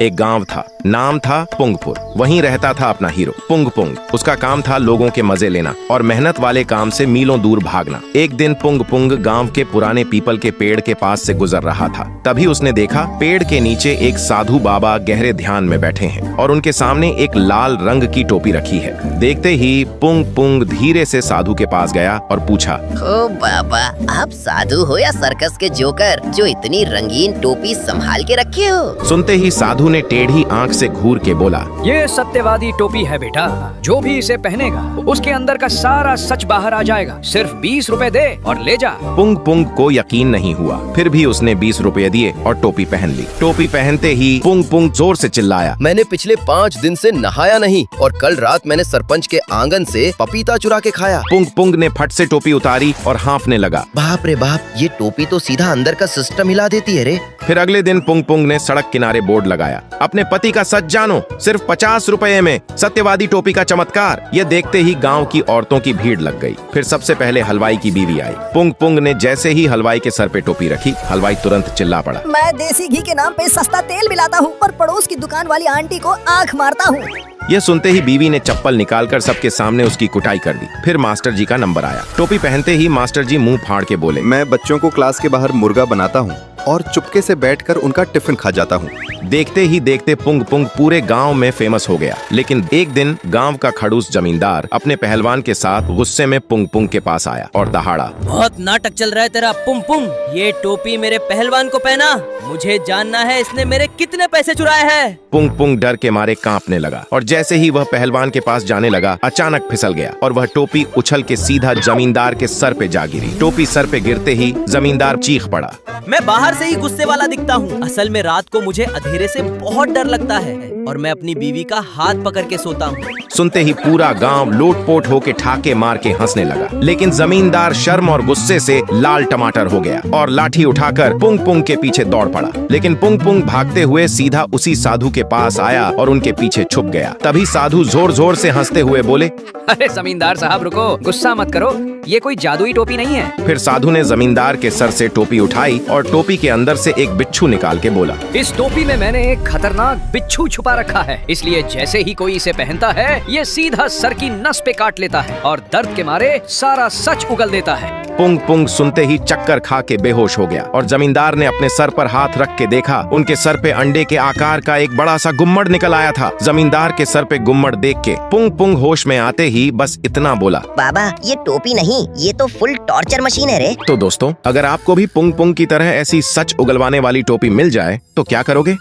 एक गांव था, नाम था पुंगपुर। वहीं रहता था अपना हीरो पुंग पुंग। उसका काम था लोगों के मजे लेना और मेहनत वाले काम से मीलों दूर भागना। एक दिन पुंग पुंग गांव के पुराने पीपल के पेड़ के पास से गुजर रहा था। तभी उसने देखा पेड़ के नीचे एक साधु बाबा गहरे ध्यान में बैठे हैं और उनके सामने एक लाल रंग की टोपी रखी है। देखते ही पुंग पुंग धीरे से साधु के पास गया और पूछा, ओ बाबा, आप साधु हो या सर्कस के जोकर जो इतनी रंगीन टोपी संभाल के रखे हो? सुनते ही साधु ने टेढ़ी आंख से घूर के बोला, ये सत्यवादी टोपी है बेटा, जो भी इसे पहनेगा उसके अंदर का सारा सच बाहर आ जाएगा। सिर्फ 20 रुपए दे और ले जा। पुंग पुंग को यकीन नहीं हुआ, फिर भी उसने 20 रुपए दिए और टोपी पहन ली। टोपी पहनते ही पुंग पुंग जोर से चिल्लाया, मैंने पिछले 5 दिन से नहाया नहीं और कल रात मैंने सरपंच के आंगन से पपीता चुरा के खाया। पुंग पुंग ने फट से टोपी उतारी और हाँफने लगा। बाप रे बाप, ये टोपी तो सीधा अंदर का सिस्टम हिला देती है रे। फिर अगले दिन पुंग पुंग ने सड़क किनारे बोर्ड लगाया, अपने पति का सच जानो, सिर्फ 50 रुपए में सत्यवादी टोपी का चमत्कार। ये देखते ही गांव की औरतों की भीड़ लग गई। फिर सबसे पहले हलवाई की बीवी आई। पुंग पुंग ने जैसे ही हलवाई के सर पे टोपी रखी, हलवाई तुरंत चिल्ला पड़ा, मैं देसी घी के नाम पे सस्ता तेल मिलाता हूँ और पड़ोस की दुकान वाली आंटी को आंख मारता हूँ। ये सुनते ही बीवी ने चप्पल निकालकर सबके सामने उसकी कुटाई कर दी। फिर मास्टर जी का नंबर आया। टोपी पहनते ही मास्टर जी मुंह फाड़ के बोले, मैं बच्चों को क्लास के बाहर मुर्गा बनाता हूँ और चुपके से बैठकर उनका टिफिन खा जाता हूँ। देखते ही देखते पुंग पुंग पूरे गांव में फेमस हो गया। लेकिन एक दिन गांव का खड़ूस जमींदार अपने पहलवान के साथ गुस्से में पुंग पुंग के पास आया और दहाड़ा, बहुत नाटक चल रहा है तेरा पुंग पुंग। ये टोपी मेरे पहलवान को पहना, मुझे जानना है इसने मेरे कितने पैसे चुराए हैं। पुंग पुंग डर के मारे कांपने लगा और जैसे ही वह पहलवान के पास जाने लगा, अचानक फिसल गया और वह टोपी उछल के सीधा जमींदार के सर पे जा गिरी। टोपी सर पे गिरते ही जमींदार चीख पड़ा, मैं बाहर से ही गुस्से वाला दिखता हूँ, असल में रात को मुझे अंधेरे से बहुत डर लगता है और मैं अपनी बीवी का हाथ पकड़ के सोता हूँ। सुनते ही पूरा गांव लोटपोट होके ठाके मार के हंसने लगा। लेकिन जमींदार शर्म और गुस्से से लाल टमाटर हो गया और लाठी उठाकर पुंग पुंग के पीछे दौड़ पड़ा। लेकिन पुंग पुंग भागते हुए सीधा उसी साधु के पास आया और उनके पीछे छुप गया। तभी साधु जोर जोर से हंसते हुए बोले, अरे जमींदार साहब रुको, गुस्सा मत करो, ये कोई जादुई टोपी नहीं है। फिर साधु ने जमींदार के सर से टोपी उठाई और टोपी के अंदर से एक बिच्छू निकाल के बोला, इस टोपी में मैंने एक खतरनाक बिच्छू छुपा रखा है, इसलिए जैसे ही कोई इसे पहनता है ये सीधा सर की नस पे काट लेता है और दर्द के मारे सारा सच उगल देता है। पुंग पुंग सुनते ही चक्कर खा के बेहोश हो गया और जमींदार ने अपने सर पर हाथ रख के देखा, उनके सर पे अंडे के आकार का एक बड़ा सा गुम्मड़ निकल आया था। जमींदार के सर पे गुम्मड़ देख के पुंग पुंग होश में आते ही बस इतना बोला, बाबा ये टोपी नहीं, ये तो फुल टॉर्चर मशीन है रे। तो दोस्तों, अगर आपको भी पुंग पुंग की तरह ऐसी सच उगलवाने वाली टोपी मिल जाए तो क्या करोगे?